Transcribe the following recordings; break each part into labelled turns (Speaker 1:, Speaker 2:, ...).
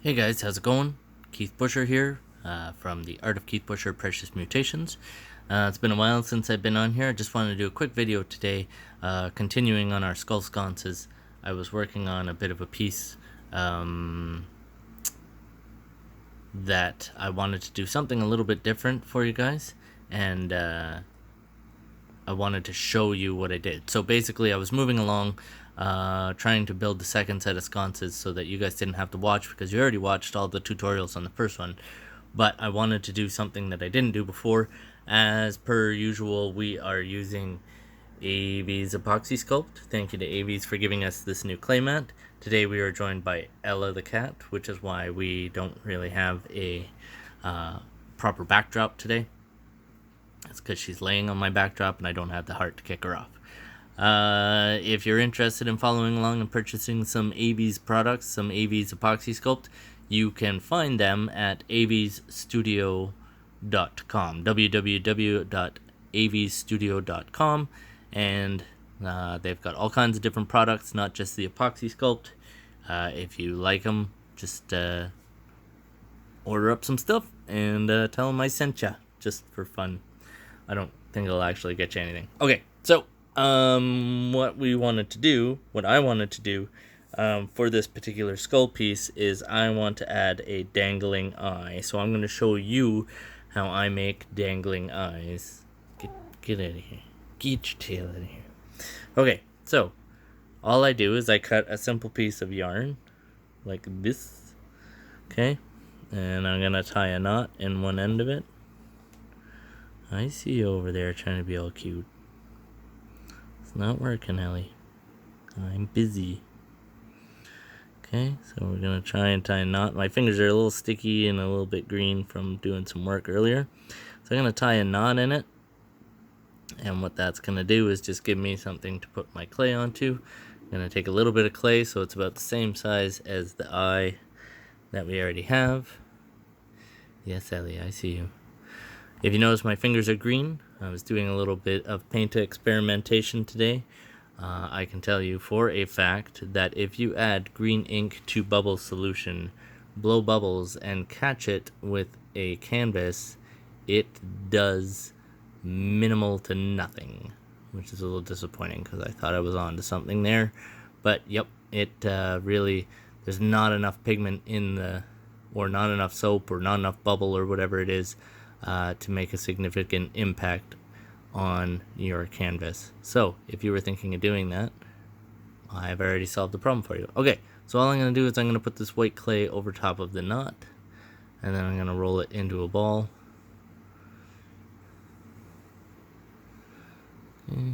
Speaker 1: Hey guys, how's it going? Keith Busher here from the Art of Keith Busher Precious Mutations. It's been a while since I've been on here. I just wanted to do a quick video today, continuing on our skull sconces. I was working on a bit of a piece that I wanted to do something a little bit different for you guys, and I wanted to show you what I did. So basically I was moving along, trying to build the second set of sconces so that you guys didn't have to watch, because you already watched all the tutorials on the first one. But I wanted to do something that I didn't do before. As per usual, we are using AV's Epoxy Sculpt. Thank you to AV's for giving us this new clay mat. Today we are joined by Ella the cat, which is why we don't really have a proper backdrop today. It's because she's laying on my backdrop and I don't have the heart to kick her off. If you're interested in following along and purchasing some AV's products, some AV's Epoxy Sculpt, you can find them at avsstudio.com, www.avsstudio.com, and they've got all kinds of different products, not just the Epoxy Sculpt. If you like them, just order up some stuff and tell them I sent ya, just for fun. I don't think it'll actually get you anything. Okay, so what I wanted to do for this particular skull piece is I want to add a dangling eye. So I'm going to show you how I make dangling eyes. Get out of here. Get your tail out of here. Okay, so all I do is I cut a simple piece of yarn like this. Okay, and I'm going to tie a knot in one end of it. I see you over there trying to be all cute. It's not working, Ellie. I'm busy. Okay, so we're going to try and tie a knot. My fingers are a little sticky and a little bit green from doing some work earlier. So I'm going to tie a knot in it. And what that's going to do is just give me something to put my clay onto. I'm going to take a little bit of clay so it's about the same size as the eye that we already have. Yes, Ellie, I see you. If you notice my fingers are green, I was doing a little bit of paint experimentation today. I can tell you for a fact that if you add green ink to bubble solution, blow bubbles, and catch it with a canvas, it does minimal to nothing, which is a little disappointing because I thought I was on to something there. But yep, it really, there's not enough pigment in the, or not enough soap, or not enough bubble, or whatever it is, to make a significant impact on your canvas. So if you were thinking of doing that, I've already solved the problem for you. Okay, so all I'm going to do is I'm going to put this white clay over top of the knot, and then I'm going to roll it into a ball. Okay.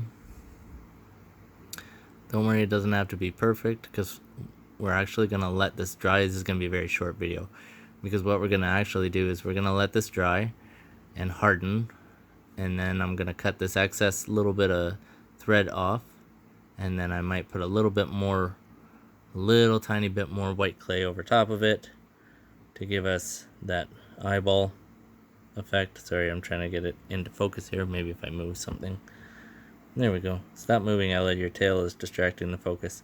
Speaker 1: Don't worry, it doesn't have to be perfect, because we're actually going to let this dry. This is going to be a very short video, because what we're going to actually do is we're going to let this dry and harden, and then I'm gonna cut this excess little bit of thread off, and then I might put a little tiny bit more white clay over top of it to give us that eyeball effect. Sorry, I'm trying to get it into focus here. Maybe if I move something. There we go. Stop moving, Ella. Your tail is distracting the focus.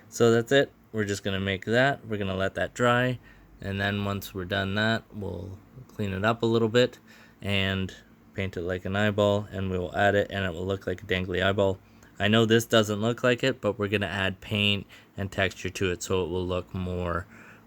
Speaker 1: So that's it. We're just gonna make that. We're gonna let that dry, and then once we're done that, we'll clean it up a little bit and paint it like an eyeball, and we will add it, and it will look like a dangly eyeball. I know this doesn't look like it, but we're going to add paint and texture to it so it will look more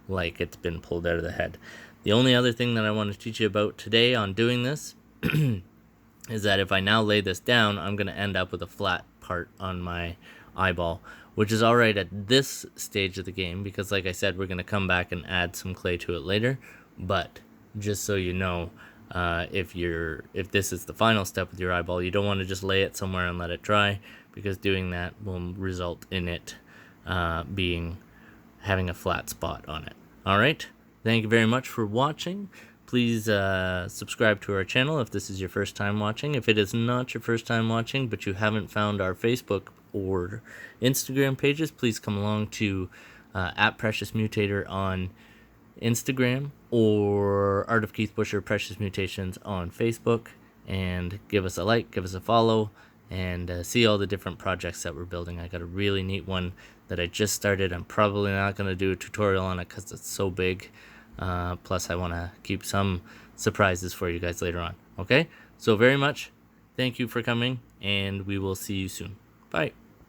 Speaker 1: like it's been pulled out of the head. The only other thing that I want to teach you about today on doing this is that if I now lay this down, I'm going to end up with a flat part on my eyeball, which is alright at this stage of the game, because like I said, we're going to come back and add some clay to it later. But just so you know, if this is the final step with your eyeball, you don't want to just lay it somewhere and let it dry, because doing that will result in it having a flat spot on it. Alright, thank you very much for watching. Please subscribe to our channel if this is your first time watching. If it is not your first time watching, but you haven't found our Facebook or Instagram pages, please come along to @PreciousMutator on Instagram, or Art of Keith Busher Precious Mutations on Facebook, and give us a like, give us a follow, and see all the different projects that we're building. I got a really neat one that I just started. I'm probably not going to do a tutorial on it because it's so big, Plus, I want to keep some surprises for you guys later on. Okay? So very much, thank you for coming, and we will see you soon. Bye.